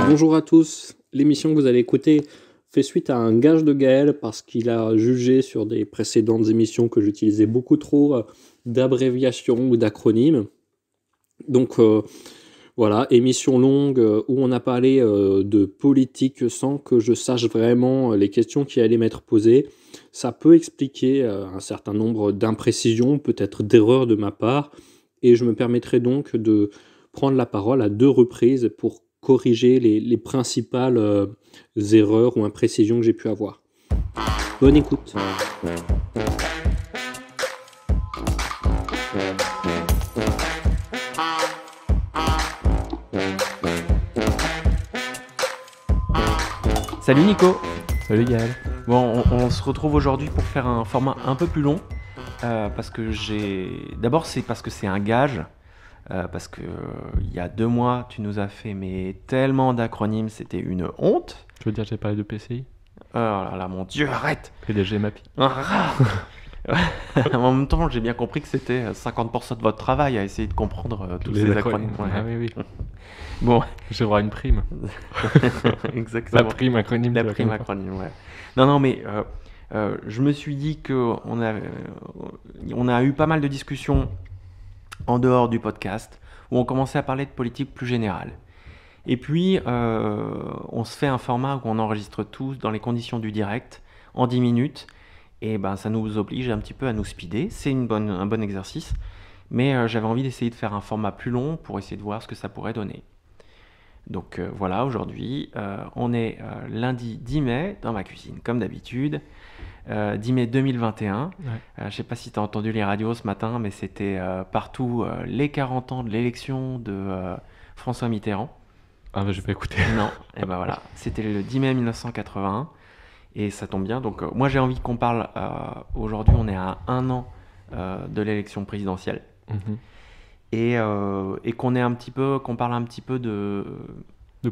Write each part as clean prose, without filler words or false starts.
Bonjour à tous, l'émission que vous allez écouter fait suite à un gage de Gaël parce qu'il a jugé sur des précédentes émissions que j'utilisais beaucoup trop d'abréviations ou d'acronymes. Donc voilà, émission longue où on a parlé de politique sans que je sache vraiment les questions qui allaient m'être posées. Ça peut expliquer un certain nombre d'imprécisions, peut-être d'erreurs de ma part, et je me permettrai donc de prendre la parole à 2 reprises pour corriger les principales erreurs ou imprécisions que j'ai pu avoir. Bonne écoute. Salut Nico. Salut Gaël. Bon, on se retrouve aujourd'hui pour faire un format un peu plus long parce que D'abord, c'est parce que c'est un gage. Parce que il y a 2 mois, tu nous as fait tellement d'acronymes, c'était une honte. Tu veux dire que j'ai parlé de PCI? Oh là là, mon Dieu, arrête. PDG MAPI. En même temps, j'ai bien compris que c'était 50% de votre travail à essayer de comprendre tous ces acronymes. Ouais. Ah oui. Bon, J'ai droit à une prime. exactement. La prime acronyme. La prime acronyme, ouais. Non, mais je me suis dit qu'on a eu pas mal de discussions en dehors du podcast où on commençait à parler de politique plus générale. Et puis, on se fait un format où on enregistre tout dans les conditions du direct en 10 minutes. Et ben, ça nous oblige un petit peu à nous speeder. C'est un bon exercice. Mais j'avais envie d'essayer de faire un format plus long pour essayer de voir ce que ça pourrait donner. Donc voilà, aujourd'hui, on est lundi 10 mai dans ma cuisine, comme d'habitude. 10 mai 2021. Ouais. Je ne sais pas si tu as entendu les radios ce matin, mais c'était partout les 40 ans de l'élection de François Mitterrand. Ah bah je vais pas écouter. Non, et ben voilà, c'était le 10 mai 1981 et ça tombe bien. Donc moi j'ai envie qu'on parle, aujourd'hui on est à 1 an de l'élection présidentielle. Et qu'on parle un petit peu de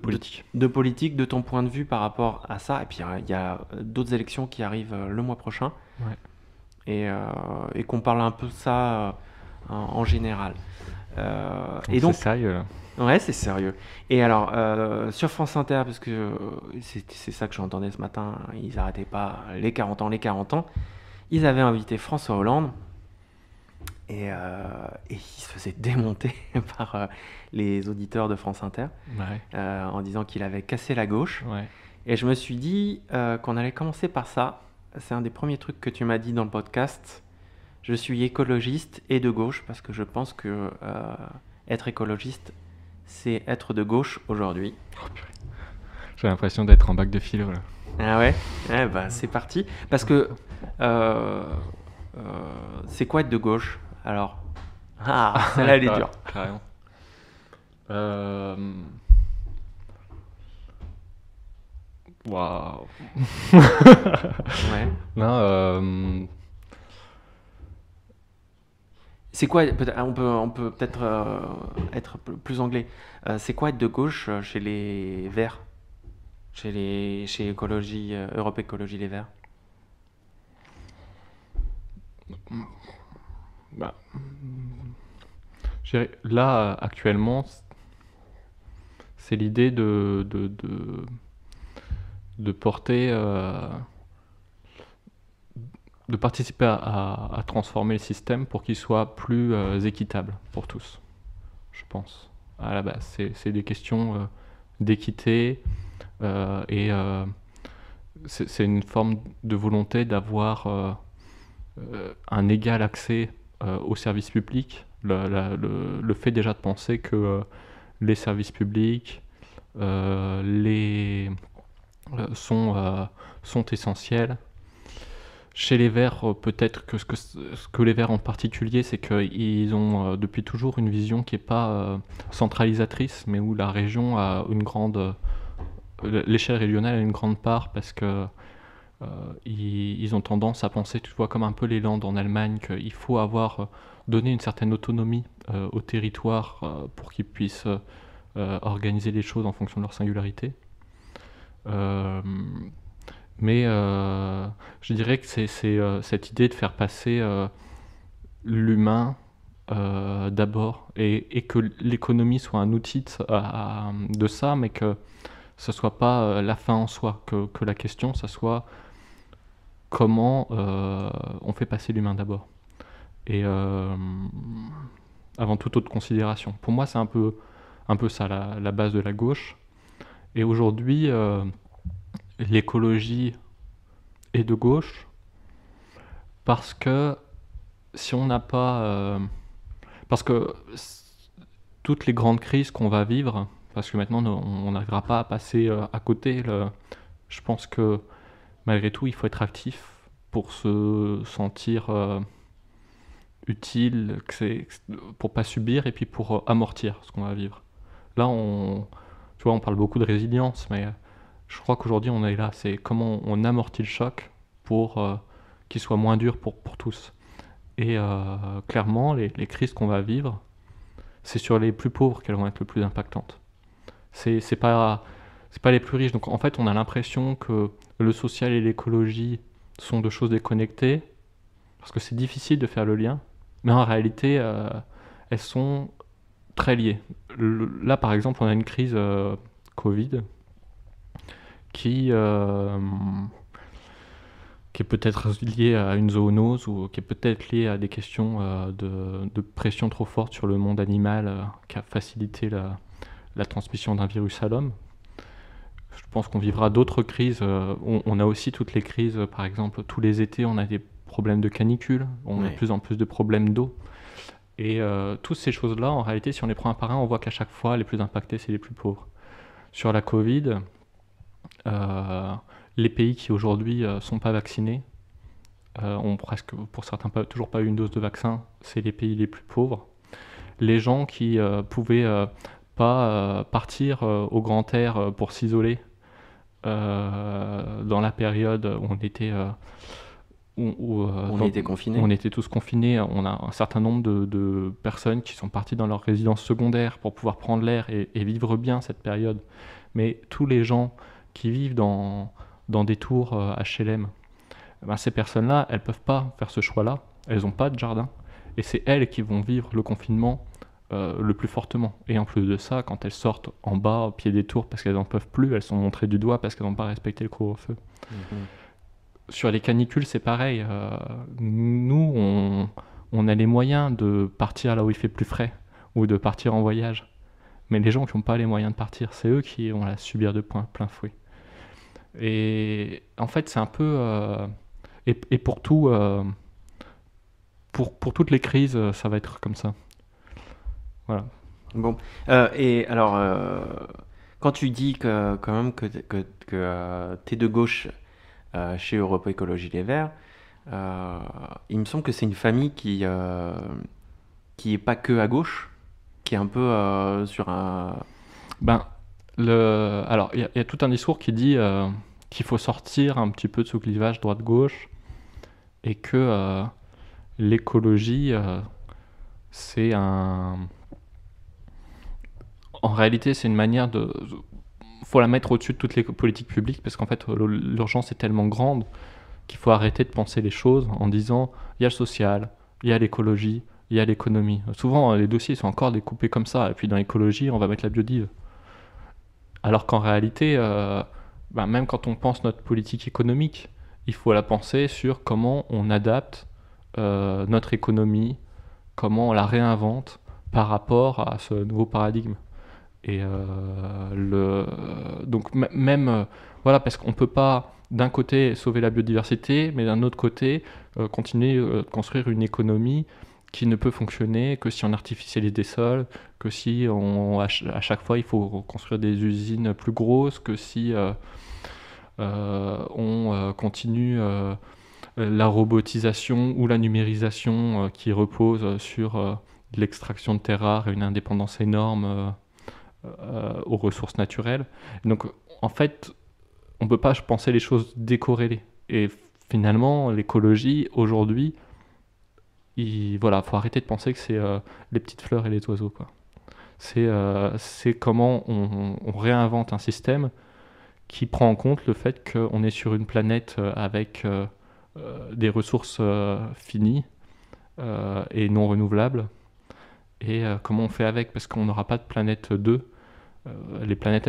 politique. De politique, de ton point de vue par rapport à ça. Et puis il y a d'autres élections qui arrivent le mois prochain. Ouais. Et qu'on parle un peu de ça en général. Et donc, c'est sérieux là. Ouais, c'est sérieux. Et alors, sur France Inter, parce que c'est ça que j'entendais ce matin, ils n'arrêtaient pas les 40 ans, ils avaient invité François Hollande. Et il se faisait démonter par les auditeurs de France Inter, en disant qu'il avait cassé la gauche. Ouais. Et je me suis dit qu'on allait commencer par ça. C'est un des premiers trucs que tu m'as dit dans le podcast. Je suis écologiste et de gauche parce que je pense que être écologiste, c'est être de gauche aujourd'hui. Oh, j'ai l'impression d'être en bac de philo là. Ah ouais? Eh ben, c'est parti. Parce que c'est quoi être de gauche? Alors, celle-là, elle est dure. Carrément. Waouh. Ouais. Non. C'est quoi? On peut peut-être être plus anglais. C'est quoi être de gauche chez les Verts? Chez Écologie, Europe Écologie Les Verts? Bah, là, actuellement, c'est l'idée de porter, de participer à transformer le système pour qu'il soit plus équitable pour tous, je pense. À la base, c'est des questions d'équité et c'est une forme de volonté d'avoir un égal accès aux services publics, le fait déjà de penser que les services publics sont essentiels. Chez les Verts, peut-être que ce que les Verts en particulier, c'est qu'ils ont depuis toujours une vision qui n'est pas centralisatrice, mais où la région a l'échelle régionale a une grande part parce que ils ont tendance à penser toutefois comme un peu les Landes en Allemagne qu'il faut donner une certaine autonomie au territoire pour qu'ils puissent organiser les choses en fonction de leur singularité. Mais je dirais que c'est cette idée de faire passer l'humain d'abord, et que l'économie soit un outil de ça, mais que ce ne soit pas la fin en soi, que la question, ça soit comment on fait passer l'humain d'abord. Et avant toute autre considération. Pour moi, c'est un peu ça, la base de la gauche. Et aujourd'hui, l'écologie est de gauche parce que si on n'a pas... parce que toutes les grandes crises qu'on va vivre, parce que maintenant on n'arrivera pas à passer à côté, je pense que malgré tout, il faut être actif pour se sentir utile, pour pas subir et puis pour amortir ce qu'on va vivre. Là, tu vois, on parle beaucoup de résilience, mais je crois qu'aujourd'hui on est là, c'est comment on amortit le choc pour qu'il soit moins dur pour tous. Et clairement, les crises qu'on va vivre, c'est sur les plus pauvres qu'elles vont être le plus impactantes. C'est pas les plus riches. Donc en fait, on a l'impression que le social et l'écologie sont deux choses déconnectées, parce que c'est difficile de faire le lien, mais en réalité, elles sont très liées. Là, par exemple, on a une crise Covid qui est peut-être liée à une zoonose ou qui est peut-être liée à des questions de pression trop forte sur le monde animal qui a facilité la transmission d'un virus à l'homme. Je pense qu'on vivra d'autres crises. On a aussi toutes les crises, par exemple, tous les étés, on a des problèmes de canicule, on a de plus en plus de problèmes d'eau. Et toutes ces choses-là, en réalité, si on les prend un par un, on voit qu'à chaque fois, les plus impactés, c'est les plus pauvres. Sur la Covid, les pays qui aujourd'hui sont pas vaccinés, ont presque, pour certains, toujours pas eu une dose de vaccin, c'est les pays les plus pauvres. Les gens qui pouvaient pas partir au grand air pour s'isoler dans la période où on était... on était confinés. On était tous confinés. On a un certain nombre de personnes qui sont parties dans leur résidence secondaire pour pouvoir prendre l'air et vivre bien cette période. Mais tous les gens qui vivent dans des tours HLM, ben ces personnes-là, elles ne peuvent pas faire ce choix-là. Elles n'ont pas de jardin. Et c'est elles qui vont vivre le confinement le plus fortement. Et en plus de ça, quand elles sortent en bas, au pied des tours, parce qu'elles n'en peuvent plus, elles sont montrées du doigt parce qu'elles n'ont pas respecté le couvre-feu. Sur les canicules, c'est pareil. Nous, on a les moyens de partir là où il fait plus frais ou de partir en voyage. Mais les gens qui n'ont pas les moyens de partir, c'est eux qui vont la subir de plein fouet. Et en fait, c'est un peu... et pour tout... pour toutes les crises, ça va être comme ça. Voilà. Bon. Et alors, quand tu dis quand même que t'es de gauche chez Europe Écologie Les Verts, il me semble que c'est une famille qui est pas que à gauche, qui est un peu sur un... Alors, il y a tout un discours qui dit qu'il faut sortir un petit peu de ce clivage droite-gauche et que l'écologie, c'est un... En réalité, c'est une manière de... faut la mettre au-dessus de toutes les politiques publiques parce qu'en fait, l'urgence est tellement grande qu'il faut arrêter de penser les choses en disant il y a le social, il y a l'écologie, il y a l'économie. Souvent, les dossiers sont encore découpés comme ça. Et puis dans l'écologie, on va mettre la biodive. Alors qu'en réalité, même quand on pense notre politique économique, il faut la penser sur comment on adapte notre économie, comment on la réinvente par rapport à ce nouveau paradigme. Et donc même voilà, parce qu'on peut pas d'un côté sauver la biodiversité, mais d'un autre côté continuer de construire une économie qui ne peut fonctionner que si on artificialise des sols, que si à chaque fois il faut construire des usines plus grosses, que si on continue la robotisation ou la numérisation qui repose sur l'extraction de terres rares et une indépendance énorme aux ressources naturelles. Donc en fait, on ne peut pas penser les choses décorrélées. Et finalement, l'écologie, aujourd'hui, voilà, faut arrêter de penser que c'est les petites fleurs et les oiseaux, quoi. C'est comment on réinvente un système qui prend en compte le fait qu'on est sur une planète avec des ressources finies et non renouvelables, et comment on fait avec, parce qu'on n'aura pas de planète 2. Les planètes